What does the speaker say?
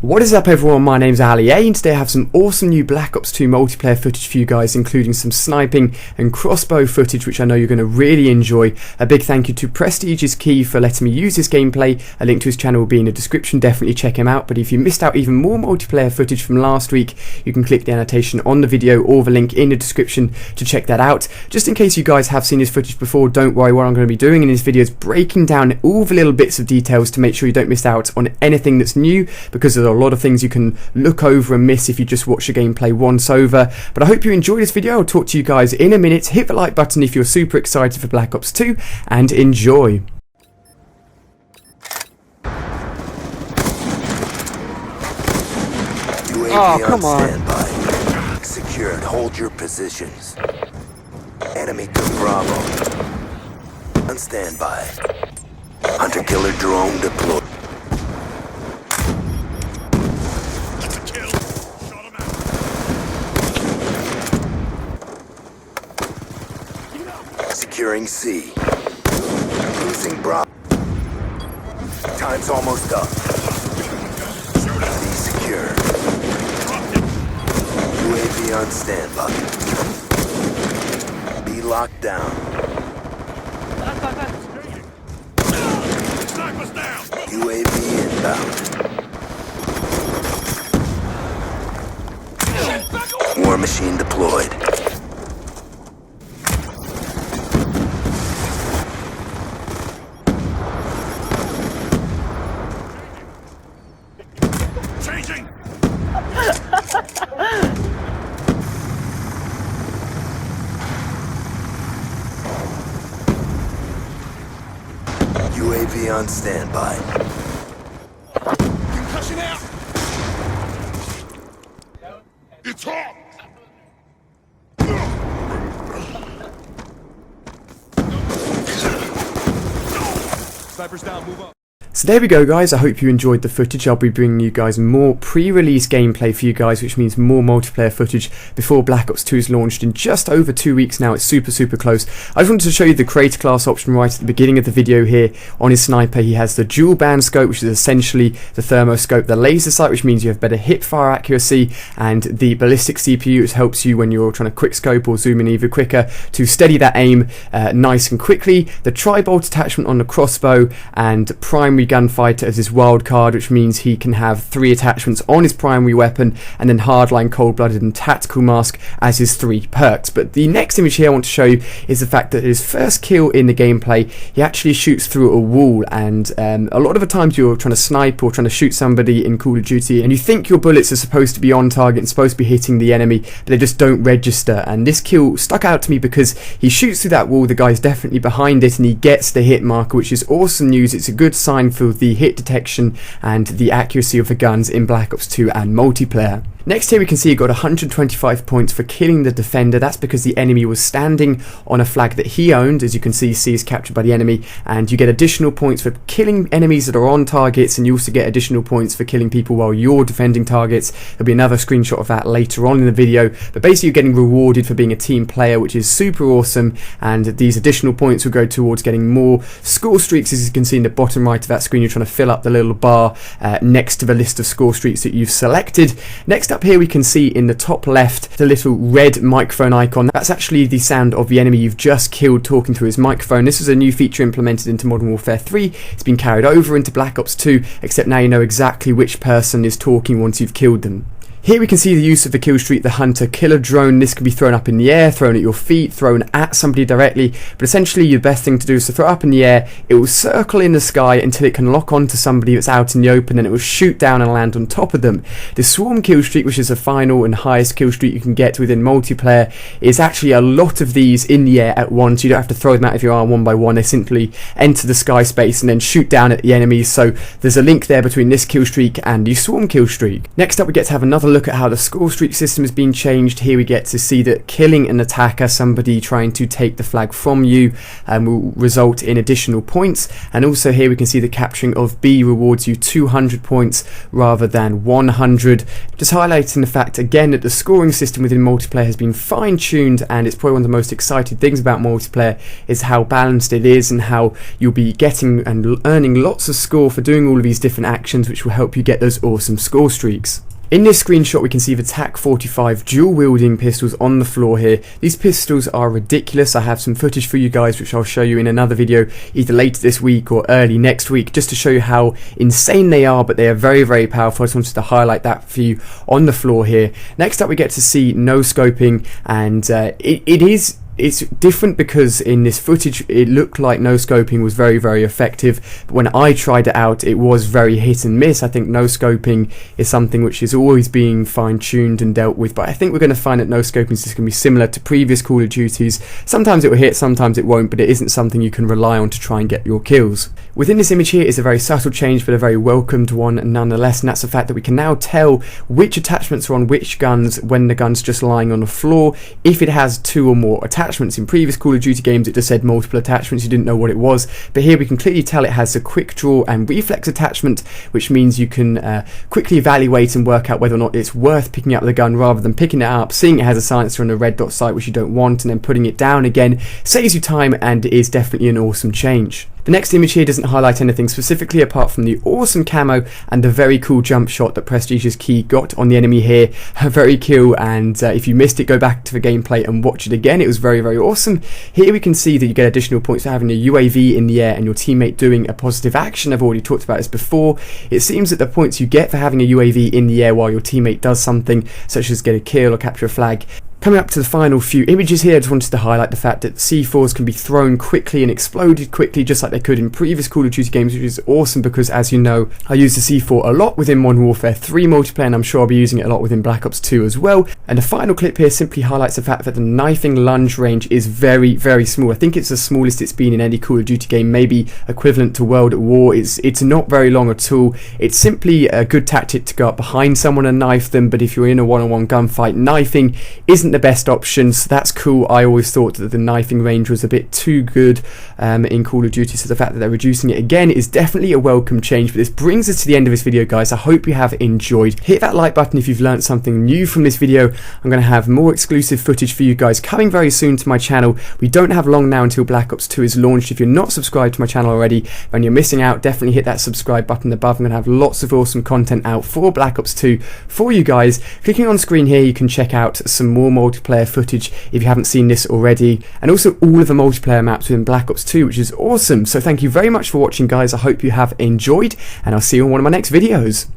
What is up everyone, my name's Ali A and today I have some awesome new Black Ops 2 multiplayer footage for you guys, including some sniping and crossbow footage which I know you're going to really enjoy. A big thank you to PrestigeIsKey for letting me use this gameplay. A link to his channel will be in the description, definitely check him out. But if you missed out even more multiplayer footage from last week, you can click the annotation on the video or the link in the description to check that out. Just in case you guys have seen this footage before, don't worry, what I'm going to be doing in this video is breaking down all the little bits of details to make sure you don't miss out on anything that's new, because there's a lot of things you can look over and miss if you just watch the gameplay once over. But I hope you enjoy this video. I'll talk to you guys in a minute. Hit the like button if you're super excited for Black Ops 2 and enjoy. UAV come on standby. Secured. Hold your positions. Enemy to Bravo. On standby. Hunter-killer drone deployed. Securing C. Losing Bravo. Time's almost up. C secure. UAV on standby. Be locked down. UAV inbound. War machine deployed. UAV on standby. Concussion out. It's hot. Snipers down, move up. So there we go guys, I hope you enjoyed the footage. I'll be bringing you guys more pre-release gameplay for you guys, which means more multiplayer footage before Black Ops 2 is launched in just over 2 weeks now. It's super close. I just wanted to show you the creator class option right at the beginning of the video here. On his sniper he has the dual band scope, which is essentially the thermoscope, the laser sight, which means you have better hip fire accuracy, and the ballistic CPU, which helps you when you're trying to quick scope or zoom in even quicker to steady that aim nice and quickly. The tri-bolt attachment on the crossbow, and primary gunfighter as his wild card, which means he can have 3 attachments on his primary weapon, and then hardline, cold-blooded and tactical mask as his 3 perks. But the next image here I want to show you is the fact that his first kill in the gameplay, he actually shoots through a wall, and a lot of the times you're trying to snipe or trying to shoot somebody in Call of Duty and you think your bullets are supposed to be on target and supposed to be hitting the enemy, but they just don't register. And this kill stuck out to me because he shoots through that wall, the guy's definitely behind it, and he gets the hit marker, which is awesome news. It's a good sign for the hit detection and the accuracy of the guns in Black Ops 2 and multiplayer. Next here we can see he got 125 points for killing the defender. That's because the enemy was standing on a flag that he owned. As you can see, C is captured by the enemy, and you get additional points for killing enemies that are on targets, and you also get additional points for killing people while you're defending targets. There'll be another screenshot of that later on in the video, but basically you're getting rewarded for being a team player, which is super awesome, and these additional points will go towards getting more score streaks. As you can see in the bottom right of that screen, you're trying to fill up the little bar next to the list of score streaks that you've selected. Next up here we can see in the top left the little red microphone icon. That's actually the sound of the enemy you've just killed talking through his microphone. This is a new feature implemented into Modern Warfare 3. It's been carried over into Black Ops 2, except now you know exactly which person is talking once you've killed them. Here we can see the use of the kill streak, the hunter-killer drone. This can be thrown up in the air, thrown at your feet, thrown at somebody directly, but essentially your best thing to do is to throw it up in the air. It will circle in the sky until it can lock onto somebody that's out in the open, and it will shoot down and land on top of them. The swarm kill streak, which is the final and highest kill streak you can get within multiplayer, is actually a lot of these in the air at once. You don't have to throw them out if you are one by one. They simply enter the sky space and then shoot down at the enemies. So there's a link there between this kill streak and the swarm kill streak. Next up we get to have another look at how the score streak system has been changed. Here we get to see that killing an attacker, somebody trying to take the flag from you, will result in additional points. And also here we can see the capturing of B rewards you 200 points rather than 100. Just highlighting the fact again that the scoring system within multiplayer has been fine-tuned, and it's probably one of the most exciting things about multiplayer is how balanced it is and how you'll be getting and earning lots of score for doing all of these different actions, which will help you get those awesome score streaks. In this screenshot we can see the TAC 45 dual wielding pistols on the floor here. These pistols are ridiculous. I have some footage for you guys which I'll show you in another video either later this week or early next week, just to show you how insane they are, but they are very, very powerful. I just wanted to highlight that for you on the floor here. Next up we get to see no scoping, and it's different because in this footage it looked like no scoping was very, very effective, but when I tried it out it was very hit and miss. I think no scoping is something which is always being fine-tuned and dealt with, but I think we're going to find that no scoping is just going to be similar to previous Call of Duties. Sometimes it will hit, sometimes it won't, but it isn't something you can rely on to try and get your kills. Within this image here is a very subtle change, but a very welcomed one nonetheless, and that's the fact that we can now tell which attachments are on which guns when the gun's just lying on the floor, if it has 2 or more attachments. In previous Call of Duty games it just said multiple attachments, you didn't know what it was, but here we can clearly tell it has a quick draw and reflex attachment, which means you can quickly evaluate and work out whether or not it's worth picking up the gun rather than picking it up, seeing it has a silencer and a red dot sight which you don't want, and then putting it down again. Saves you time and is definitely an awesome change. The next image here doesn't highlight anything specifically apart from the awesome camo and the very cool jump shot that PrestigeIsKey got on the enemy here. Very cool, and if you missed it, go back to the gameplay and watch it again. It was very, very awesome. Here we can see that you get additional points for having a UAV in the air and your teammate doing a positive action. I've already talked about this before. It seems that the points you get for having a UAV in the air while your teammate does something, such as get a kill or capture a flag. Coming up to the final few images here, I just wanted to highlight the fact that C4s can be thrown quickly and exploded quickly just like they could in previous Call of Duty games, which is awesome because, as you know, I use the C4 a lot within Modern Warfare 3 multiplayer, and I'm sure I'll be using it a lot within Black Ops 2 as well. And the final clip here simply highlights the fact that the knifing lunge range is very, very small. I think it's the smallest it's been in any Call of Duty game, maybe equivalent to World at War. It's not very long at all. It's simply a good tactic to go up behind someone and knife them, but if you're in a one-on-one gunfight, knifing isn't the best option, so that's cool. I always thought that the knifing range was a bit too good in Call of Duty, so the fact that they're reducing it again is definitely a welcome change. But this brings us to the end of this video, guys. I hope you have enjoyed. Hit that like button if you've learned something new from this video. I'm going to have more exclusive footage for you guys coming very soon to my channel. We don't have long now until Black Ops 2 is launched. If you're not subscribed to my channel already and you're missing out, definitely hit that subscribe button above. I'm going to have lots of awesome content out for Black Ops 2 for you guys. Clicking on screen here, you can check out some more multiplayer footage if you haven't seen this already, and also all of the multiplayer maps within Black Ops 2, which is awesome. So thank you very much for watching, guys. I hope you have enjoyed, and I'll see you on one of my next videos.